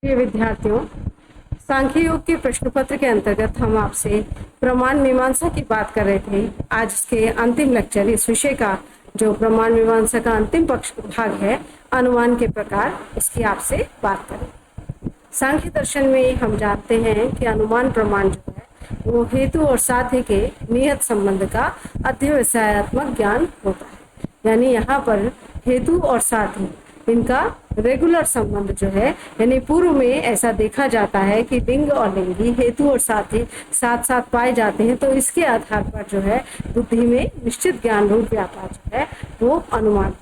प्रिय विद्यार्थियों, सांख्य योग के प्रश्न पत्र के अंतर्गत हम आपसे प्रमाण मीमांसा की बात कर रहे थे। आज इसके अंतिम लेक्चर, इस विषय का जो प्रमाण मीमांसा का अंतिम पक्ष भाग है, अनुमान के प्रकार, इसकी आपसे बात करें। सांख्य दर्शन में हम जानते हैं कि अनुमान प्रमाण जो है वो हेतु और साध्य के नियत संबंध का अध्यवसायात्मक ज्ञान होता है। यानी यहाँ पर हेतु और साध्य, इनका रेगुलर संबंध जो है, यानी पूर्व में ऐसा देखा जाता है कि लिंग और लिंगी, हेतु और साध्य साथ साथ पाए जाते हैं, तो इसके आधार पर जो है बुद्धि में निश्चित ज्ञान रूप व्यापार जो है वो अनुमान।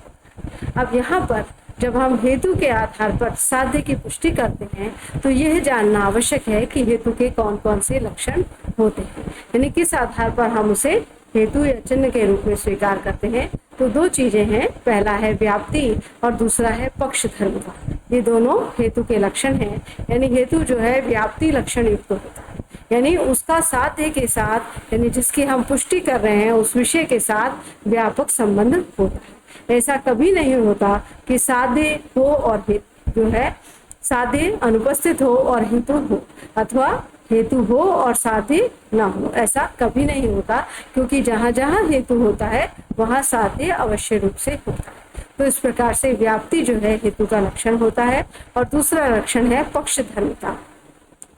अब यहाँ पर जब हम हेतु के आधार पर साध्य की पुष्टि करते हैं तो यह जानना आवश्यक है कि हेतु के कौन कौन से लक्षण होते हैं, यानी किस आधार पर हम उसे हेतु या चिन्ह के रूप में स्वीकार करते हैं। तो दो चीजें हैं, पहला है व्याप्ति और दूसरा है पक्षधर्मता। ये दोनों हेतु के लक्षण हैं। यानी हेतु जो है व्याप्ति लक्षण युक्त होता है, यानी उसका साध्य के साथ, यानी जिसकी हम पुष्टि कर रहे हैं उस विषय के साथ व्यापक संबंध होता है। ऐसा कभी नहीं होता कि साध्य हो और हेतु जो है, साध्य अनुपस्थित हो और हेतु हो, अथवा हेतु हो और साध्य ना हो। ऐसा कभी नहीं होता, क्योंकि जहाँ जहाँ हेतु होता है वहाँ साध्य अवश्य रूप से होता है। तो इस प्रकार से व्याप्ति जो है हेतु का लक्षण होता है। और दूसरा लक्षण है पक्षधर्मिता,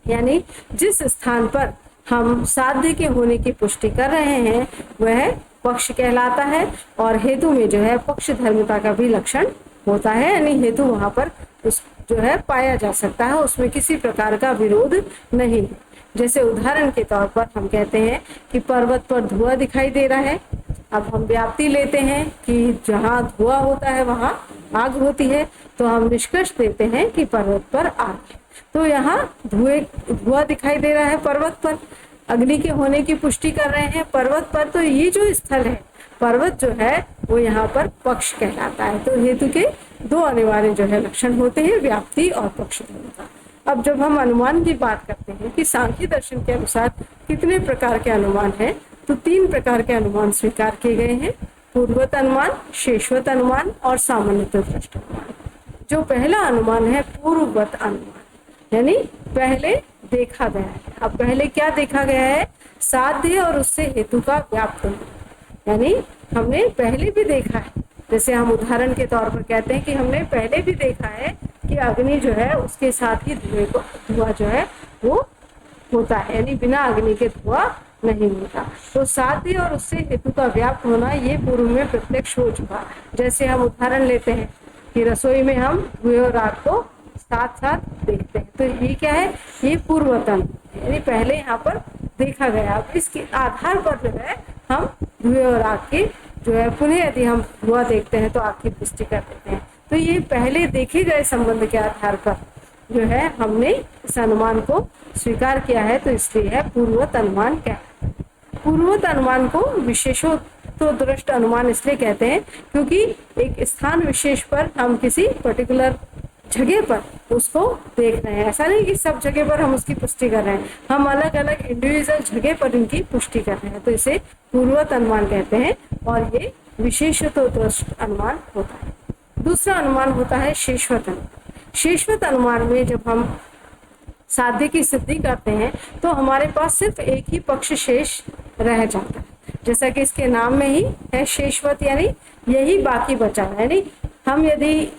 यानी जिस स्थान पर हम साध्य के होने की पुष्टि कर रहे हैं वह पक्ष कहलाता है। और हेतु में जो है पक्षधर्मिता का भी लक्षण होता है, यानी हेतु वहां पर उस जो है पाया जा सकता है, उसमें किसी प्रकार का विरोध नहीं है। जैसे उदाहरण के तौर पर हम कहते हैं कि पर्वत पर धुआं दिखाई दे रहा है। अब हम व्याप्ति लेते हैं कि जहाँ धुआं होता है वहां आग होती है, तो हम निष्कर्ष देते हैं कि पर्वत पर आग है। तो यहाँ धुआं दिखाई दे रहा है पर्वत पर, अग्नि के होने की पुष्टि कर रहे हैं पर्वत पर, तो ये जो स्थल है पर्वत जो है वो यहाँ पर पक्ष कहलाता है। तो हेतु के दो अनिवार्य जो है लक्षण होते हैं, व्याप्ति और पक्षधर्मिता। अब जब हम अनुमान की बात करते हैं कि सांख्य दर्शन के अनुसार कितने प्रकार के अनुमान हैं, तो 3 प्रकार के अनुमान स्वीकार किए गए हैं, पूर्वत अनुमान, शेषवत अनुमान और सामान्यतः दृष्ट अनुमान। जो पहला अनुमान है पूर्ववत अनुमान, यानी पहले देखा गया है। अब पहले क्या देखा गया है? साध्य और उससे हेतु का व्याप्त होना, यानी हमने पहले भी देखा है। जैसे हम उदाहरण के तौर पर कहते हैं कि हमने पहले भी देखा है कि अग्नि जो है उसके साथ ही धुआं जो है वो होता है, यानी बिना अग्नि के धुआं नहीं होता। तो साध्य और उससे हेतु का व्याप्त होना ये पूर्व में प्रत्यक्ष हो चुका। जैसे हम उदाहरण लेते हैं कि रसोई में हम धुएं और आग को साथ साथ देखते हैं, तो ये क्या है? ये पूर्वतन, यानी पहले यहाँ पर देखा गया। अब इसके आधार पर जो है हम धुएं और आग की जो है पुनः यदि हम धुआं देखते हैं तो आग की पुष्टि कर देते हैं। तो ये पहले देखे गए संबंध के आधार पर जो है हमने इस अनुमान को स्वीकार किया है, तो इसलिए है पूर्ववत अनुमान। क्या पूर्ववत अनुमान को विशेषोत्तरदृष्ट अनुमान इसलिए कहते हैं क्योंकि एक स्थान विशेष पर हम किसी पर्टिकुलर जगह पर उसको देख रहे हैं। ऐसा नहीं कि सब जगह पर हम उसकी पुष्टि कर रहे हैं, हम अलग अलग इंडिविजुअल जगह पर इनकी पुष्टि कर रहे हैं, तो इसे पूर्ववत अनुमान कहते हैं। और ये विशेषोत्तरदृष्ट अनुमान होता है। दूसरा अनुमान होता है शेषवत अनुमान। शेषवत अनुमान में जब हम साध्य की सिद्धि करते हैं तो हमारे पास सिर्फ एक ही पक्ष शेष रह जाता है, जैसा कि इसके नाम में ही है शेषवत, यानी यही बाकी बचा है। यानी हम यदि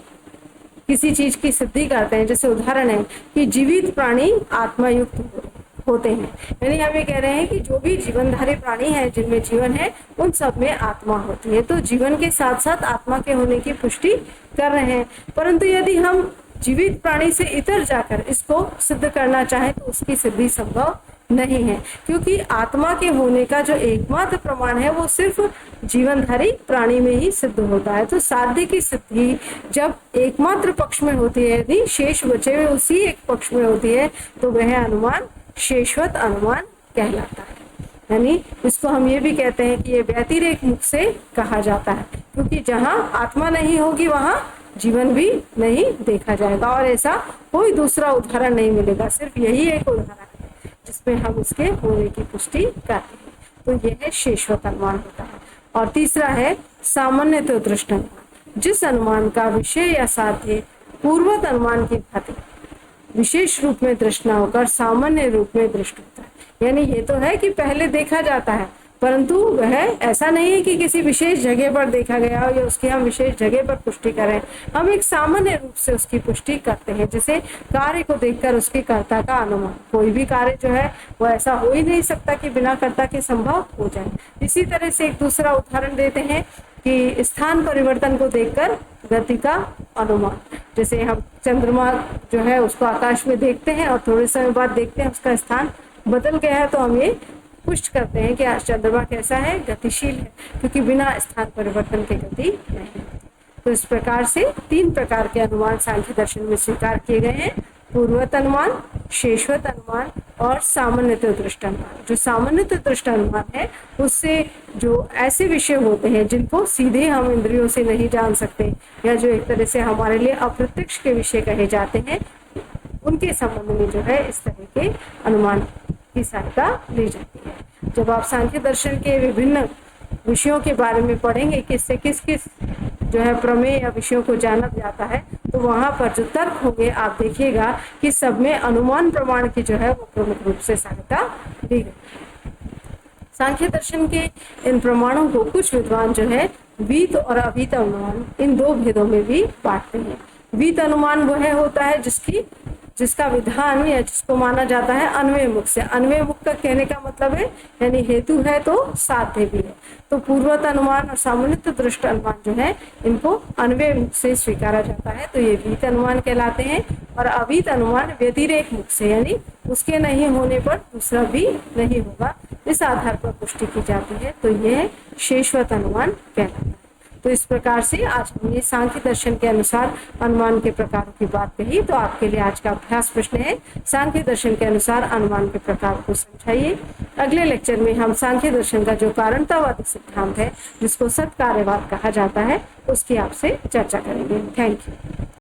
किसी चीज की सिद्धि करते हैं, जैसे उदाहरण है कि जीवित प्राणी आत्मा युक्त होते हैं, यानी हम ये कह रहे हैं कि जो भी जीवनधारी प्राणी है, जिनमें जीवन है, उन सब में आत्मा होती है। तो जीवन के साथ साथ आत्मा के होने की पुष्टि कर रहे हैं। परंतु यदि हम जीवित प्राणी से इतर जाकर इसको सिद्ध करना चाहें तो उसकी सिद्धि संभव नहीं है, क्योंकि आत्मा के होने का जो एकमात्र प्रमाण है वो सिर्फ जीवनधारी प्राणी में ही सिद्ध होता है। तो साध्य की सिद्धि जब एकमात्र पक्ष में होती है, यदि शेष बचे हुए उसी एक पक्ष में होती है, तो वह अनुमान शेषवत अनुमान कहलाता है। यानी इसको हम ये भी कहते हैं कि ये व्यतिरेक मुख से कहा जाता है, क्योंकि जहाँ आत्मा नहीं होगी वहाँ जीवन भी नहीं देखा जाएगा। और ऐसा कोई दूसरा उदाहरण नहीं मिलेगा, सिर्फ यही एक उदाहरण है जिसमें हम इसके होने की पुष्टि करते हैं। तो यह है शेषवत अनुमान होता है। और तीसरा है सामान्यतः दृष्ट अनुमान, जिस अनुमान का विषय या साध्य पूर्वत अनुमान की भांति विशेष रूप में दृष्ट न होकर सामान्य रूप में दृष्ट होता है। यानी ये तो है कि पहले देखा जाता है, परंतु वह ऐसा नहीं है कि किसी विशेष जगह पर देखा गया हो या उसकी हम विशेष जगह पर पुष्टि करें। हम एक सामान्य रूप से उसकी पुष्टि करते हैं, जैसे कार्य को देखकर उसके कर्ता का अनुमान। कोई भी कार्य जो है वो ऐसा हो ही नहीं सकता कि बिना कर्ता के संभव हो जाए। इसी तरह से एक दूसरा उदाहरण देते हैं कि स्थान परिवर्तन को देखकर गति का अनुमान। जैसे हम चंद्रमा जो है उसको आकाश में देखते हैं और थोड़े समय बाद देखते हैं उसका स्थान बदल गया है, तो हम ये पुष्ट करते हैं कि आज चंद्रमा कैसा है, गतिशील है, क्योंकि बिना स्थान परिवर्तन के गति नहीं है। तो इस प्रकार से 3 प्रकार के अनुमान सांख्य दर्शन में स्वीकार किए गए हैं: पूर्वत अनुमान, शेषवत अनुमान और सामान्यतः दृष्ट अनुमान। जो सामान्यतः दृष्ट अनुमान है उससे जो ऐसे विषय होते हैं जिनको सीधे हम इंद्रियों से नहीं जान सकते या जो एक तरह से हमारे लिए अप्रत्यक्ष के विषय कहे जाते हैं, उनके संबंध में जो है इस तरह के अनुमान की सहायता ली जाती है। जब आप सांख्य दर्शन के विभिन्न विषयों के बारे में पढ़ेंगे, किससे किस किस जो है प्रमेय या विषयों को जाना जाता है, तो वहां पर जो तर्क होंगे आप देखिएगा कि सब में अनुमान प्रमाण की जो है वो प्रमुख रूप से सहायता दी गई। सांख्य दर्शन के इन प्रमाणों को कुछ विद्वान जो है वीत और अवीत अनुमान, इन 2 भेदों में भी बांटते हैं। वीत अनुमान वह होता है जिसका विधान या जिसको माना जाता है अन्वय मुख से। अन्वय मुख का कहने का मतलब है यानी हेतु है तो साध्य भी है। तो पूर्वत अनुमान और सामान्यतः दृष्ट अनुमान जो है इनको अन्वय मुख से स्वीकारा जाता है, तो ये वीत अनुमान कहलाते हैं। और अवीत अनुमान व्यतिरेक मुख से, यानी उसके नहीं होने पर दूसरा भी नहीं होगा, इस आधार पर पुष्टि की जाती है, तो यह शेषवत अनुमान कहलाता है। तो इस प्रकार से आज हमने सांख्य दर्शन के अनुसार अनुमान के प्रकारों की बात कही। तो आपके लिए आज का अभ्यास प्रश्न है, सांख्य दर्शन के अनुसार अनुमान के प्रकार को समझाइए। अगले लेक्चर में हम सांख्य दर्शन का जो कारणतावादी सिद्धांत है, जिसको सत्कार्यवाद कहा जाता है, उसकी आपसे चर्चा करेंगे। Thank you.